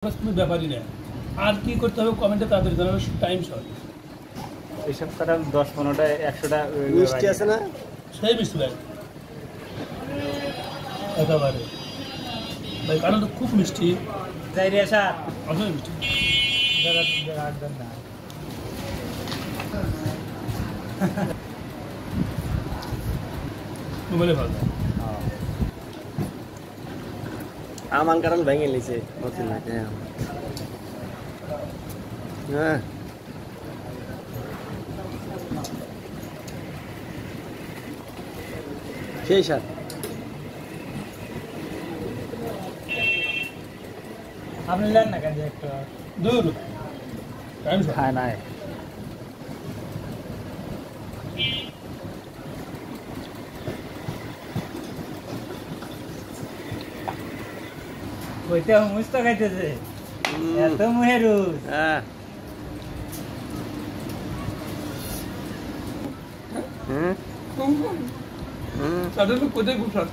কোনো ব্যাপারই না। আর কি করতে হবে কমেন্টে তাদের জানানো, টাইম শর্ট। এইসব কাটা 10-15টা 100টা মিষ্টি আছে না, সেই মিষ্টি ভাই একেবারে ভাই, কারণ তো খুব মিষ্টি, যাই রে স্যার আসলে মিষ্টি। মোবাইলে ভালো আমান কারণ ভেঙে লিছে নতুন লাগে। হ্যাঁ সেই স্যার আপনি লেন না কেন একটু দূর টাইম শর্ট। খায় নাই ওইটা হুমুস তো খাইতেছে এত মুহেরুস। হ্যাঁ তাদের কোথায় খুব শর্ট।